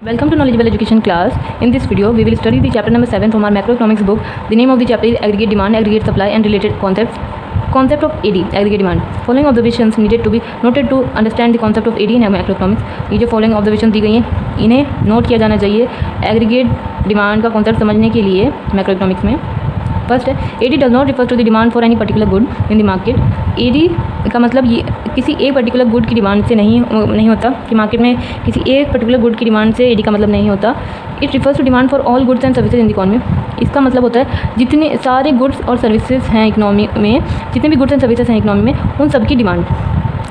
Welcome to Knowledgeable Education class. In this video, we will study the chapter number 7 from our macroeconomics book. The name of the chapter is Aggregate Demand, Aggregate Supply and Related Concepts. Concept of AD, Aggregate Demand. Following observations needed to be noted to understand the concept of AD in macroeconomics. ये जो following observations दी गई हैं इन्हें note किया जाना चाहिए aggregate demand का concept समझने के लिए मैक्रोइकोनॉमिक्स में. फर्स्ट है AD does not refer to the demand for any particular good in the market. AD का मतलब ये किसी एक पर्टिकुलर गुड की डिमांड से नहीं होता कि मार्केट में किसी एक पर्टिकुलर गुड की डिमांड से एडी का मतलब नहीं होता. It refers to demand for all goods and services in the economy. इसका मतलब होता है जितने सारे गुड्स और सर्विसेज हैं इकनॉमी में, जितने भी गुड्स एंड सर्विसेज हैं इकनॉमी में, उन सबकी demand.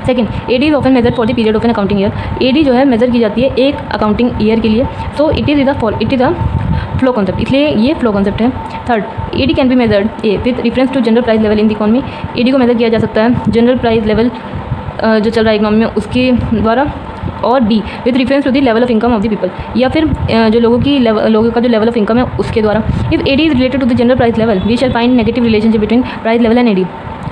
Second, AD is often measure for the period of an accounting year. AD जो है मेजर की जाती है एक अकाउंटिंग ईयर के लिए. So it is a flow concept, इसलिए ये फ्लो कॉन्सेप्ट है. Third, AD can be measured a with reference to general price level in the economy. AD को मेजर किया जा सकता है जनरल प्राइस लेवल जो चल रहा है इकनॉमी में उसके द्वारा. और b with reference to the level of income of the people, या फिर जो लोगों का जो लेवल ऑफ इनकम है उसके द्वारा. If AD is related to the general price level we shall find negative relationship between price level and AD.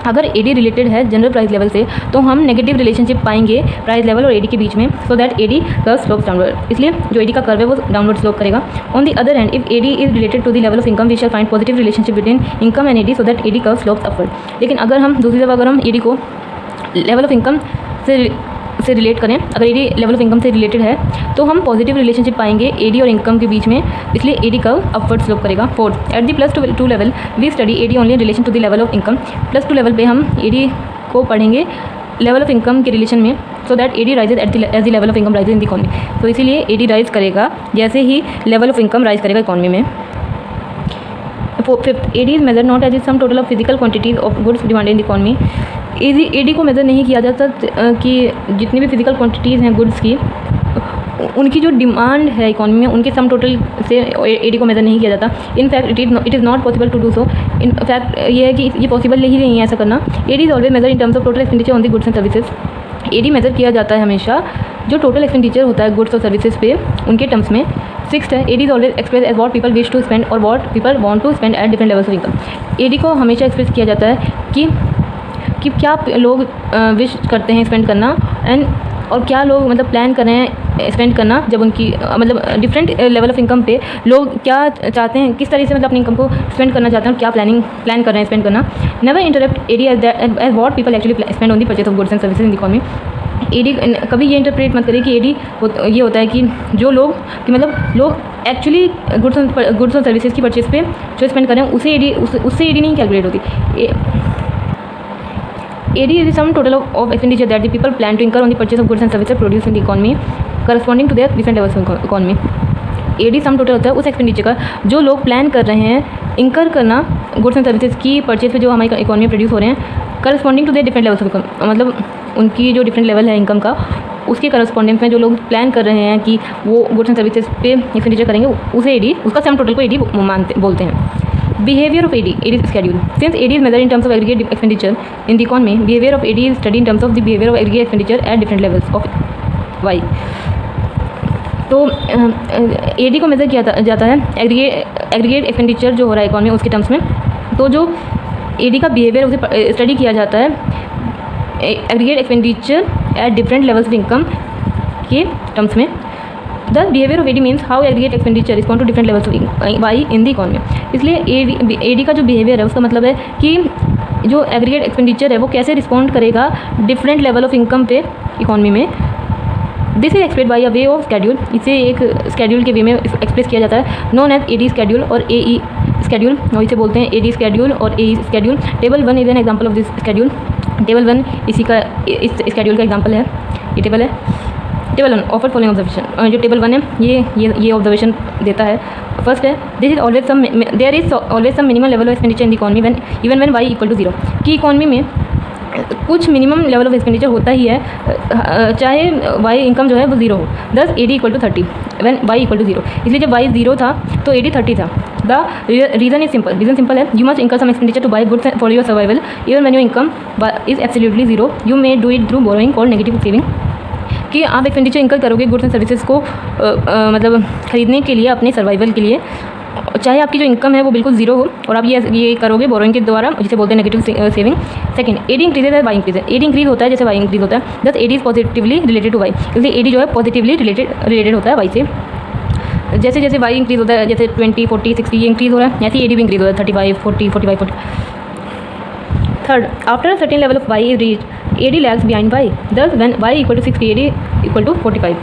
अगर एडी रिलेटेड है जनरल प्राइस लेवल से तो हम नेगेटिव रिलेशनशिप पाएंगे प्राइस लेवल और एडी के बीच में. So that AD curve slopes downward, इसलिए जो एडी का कर्व है वो डाउनवर्ड स्लोप करेगा. On the other hand if AD is related to the level of income we shall find positive relationship between income and AD so that AD curve slopes upward. लेकिन अगर हम दूसरी तरफ अगर हम एडी को level of income से relate करें, अगर एडी लेवल ऑफ इनकम से रिलेटेड है तो हम पॉजिटिव रिलेशनशिप पाएंगे एडी और इनकम के बीच में, इसलिए एडी कर्व अपवर्ड स्लोप करेगा. Fourth, at the +2 level we study AD only in relation to the level of income. +2 level पे हम एडी को पढ़ेंगे लेवल ऑफ इनकम के रिलेशन में. So that AD rises as the level of income rises in the economy. तो इसीलिए AD rise करेगा जैसे ही लेवल ऑफ इनकम राइज करेगा इकॉनमी में. Fifth, AD is measure not as sum total of physical quantities of goods demand in the economy. AD को measure नहीं किया जाता कि जितनी भी फिजिकल क्वांटिटीज़ हैं गुड्स की उनकी जो डिमांड है इकॉनमी में उनके सम टोटल से एडी को मेजर नहीं किया जाता. In fact it is not possible to do so. In fact ये है कि ये पॉसिबल ही नहीं है ऐसा करना. AD is always measure in terms of total expenditure on the goods and services. AD measure किया जाता है हमेशा जो टोटल एक्सपेंडिचर होता है गुड्स और सर्विसेज पे उनके टर्म्स में. सिक्स्थ है AD is always express as what people wish to spend or what people want to spend at different levels of income. AD को हमेशा एक्सप्रेस किया जाता है कि क्या लोग विश करते हैं स्पेंड करना और क्या लोग मतलब प्लान कर रहे हैं स्पेंड करना, जब उनकी मतलब डिफरेंट लेवल ऑफ इनकम पे लोग क्या चाहते हैं, किस तरह से मतलब अपनी इनकम को स्पेंड करना चाहते हैं, क्या प्लान कर रहे हैं स्पेंड करना. Never interpret AD as what people actually spend on the purchase of goods and services in the economy. AD कभी ये इंटरप्रेट मत करिए कि एडी ये होता है कि जो लोग कि मतलब लोग एक्चुअली गुड्स और सर्विसेज की परचेज पे जो स्पेंड कर रहे हैं उससे एडी नहीं कैलकुलेट होती. AD is the sum total of expenditure that the people plan to incur on the purchase of goods and services produced in the economy corresponding to their different levels of economy. AD sum total होता है उस expenditure का जो लोग plan कर रहे हैं incur करना गुड्स एंड सर्विसेज की परचेज पे जो हमारी इकॉनमी में प्रोड्यूस हो रहे हैं corresponding to their different levels of income. मतलब उनकी जो डिफरेंट लेवल है इनकम का उसके करस्पॉन्डेंस में जो लोग प्लान कर रहे हैं कि वो गुड्स एंड सर्विसेज पे एक्सपेंडिचर करेंगे उसे एडी उसका सम टोटल को एडी बोलते हैं. Behavior of AD is schedule. Since AD is measured in terms of aggregate expenditure in the economy, behavior of AD is studied in terms of the behavior of aggregate expenditure at different levels of Y. तो AD को measure किया जाता है aggregate expenditure जो हो रहा है economy उसके टर्म्स में. तो जो AD का बिहेवियर उसे स्टडी किया जाता है aggregate expenditure eight different levels of income के टर्म्स में. The behavior of AD means how aggregate expenditure respond to different levels of Y in the economy. इसलिए AD का जो बिहेवियर है उसका मतलब है कि जो एग्रीगेट एक्सपेंडिचर है वो कैसे रिस्पॉन्ड करेगा डिफरेंट लेवल ऑफ इनकम पे इकॉनमी में. This is express by a way of schedule. इसे एक स्केड्यूल के वे में एक्सप्रेस किया जाता है नॉन एज AD स्केड्यूल और AE स्केड्यूल. और इसे बोलते हैं AD स्केड्यूल और AE schedule. Table 1 is an example of this schedule. Table 1 इस स्केड्यूल का एग्जाम्पल है. ये टेबल है. Table 1 offer following observation. जो टेबल 1 है ये ऑब्जर्वेशन देता है. फर्स्ट है there is always some minimum level of expenditure in the economy even when y equal to 0. कि इकॉनमी में कुछ मिनिमम लेवल ऑफ एक्सपेंडिचर होता ही है चाहे y इनकम जो है वो 0 हो. Thus AD equal to 30 when y equal to 0. इसलिए जब y 0 था तो AD 30 था. The reason is simple. Reason simple है you must incur some expenditure to buy goods for your survival even when your income is absolutely 0. You may do it through borrowing or negative saving. कि आप expenditure इनकर करोगे goods and services को मतलब ख़रीदने के लिए अपने सर्वाइवल के लिए, चाहे आपकी जो इनकम है वो बिल्कुल जीरो हो और आप ये करोगे बोरोइंग के द्वारा, जिसे बोलते हैं negative saving. Second, AD increase है, वाई इंक्रीज है. एडी इंक्रीज होता है जैसे वाई इंक्रीज होता है. Thus AD is positively related to y. इसलिए एडी जो है पॉजिटिवली रिलेटेड होता है वाई से. जैसे जैसे वाई इंक्रीज़ होता है, जैसे 20, 40, 60 ये इंक्रीज़ हो रहा है, ऐसे एडी भी इंक्रीज़ हो रहा है 35, 40, 45, 40. Third, after a certain level of Y is reach AD lags behind Y. Thus when Y equal to 60 AD equal to 45.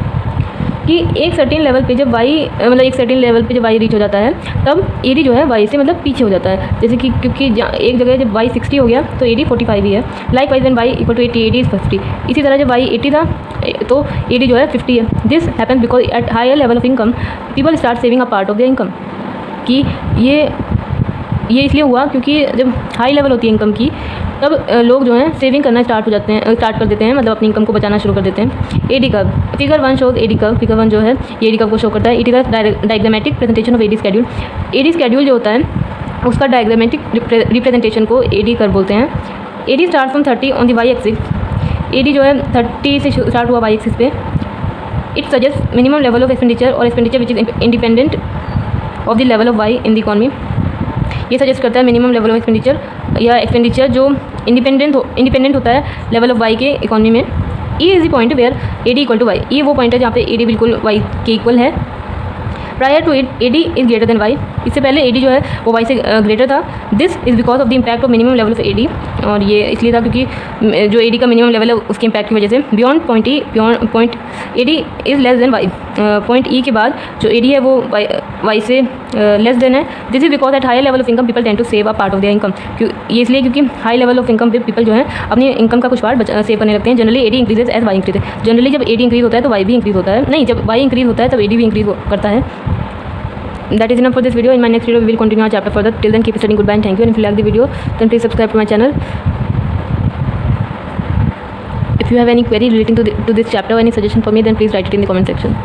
कि एक सर्टेन लेवल पे जब वाई मतलब एक सर्टेन लेवल पे जब वाई रीच हो जाता है तब एडी जो है वाई से मतलब पीछे हो जाता है. जैसे कि क्योंकि एक जगह जब वाई 60 हो गया तो एडी 45 ही है. Likewise when Y equal to 80 AD is 50. इसी तरह जब वाई 80 था तो एडी जो है 50 है. This happens because at higher level of income people start saving a part of their income. कि ये इसलिए हुआ क्योंकि जब हाई लेवल होती है इनकम की तब लोग जो हैं सेविंग करना स्टार्ट कर देते हैं, मतलब अपनी इनकम को बचाना शुरू कर देते हैं. AD curve, figure 1 shows AD curve. Figure 1 जो है ये एडी कर्व को शो करता है. It is a diagrammatic presentation of AD schedule. AD schedule जो होता है उसका डायग्रामेटिक रिप्रेजेंटेशन को एडी कर्व बोलते हैं. AD start from 30 on the Y axis. AD जो है 30 से स्टार्ट हुआ वाई एक्सिस पे. It suggest minimum level of expenditure or expenditure which is independent of the level of Y in the economy. ये suggest करता है मिनिमम लेवल ऑफ एक्सपेंडिचर या एक्सपेंडिचर जो इंडिपेंडेंट होता है लेवल ऑफ वाई के economy में. E is the point where AD equal to Y. ये वो पॉइंट है जहाँ पे एडी बिल्कुल वाई के इक्वल है. Prior to it AD is greater than Y. इससे पहले एडी जो है वो वाई से ग्रेटर था. This is because of the impact of minimum level of AD. और ये इसलिए था क्योंकि जो एडी का मिनिमम लेवल है उसके इम्पैक्ट की वजह से beyond point AD is less than Y. Point E के बाद जो एडी है वो वाई से लेस देन है. This is because at higher level of income people tend to save a part of their income. ये इसलिए क्योंकि हाई लेवल ऑफ इनकम पे पीपल जो है अपनी इनकम का कुछ पार्ट सेव करने लगते हैं. Generally AD increases as Y increase. Generally जब एडी इंक्रीज होता है तो वाई भी इंक्रीज होता है. नहीं, जब वाई इंक्रीज होता है तब एडी भी इंक्रीज करता है. That is enough for this video. In my next video we will continue our chapter further. Till then keep studying. Goodbye and thank you. And if you like the video then please subscribe to my channel. If you have any query relating to this chapter or any suggestion for me then please write it in the comment section.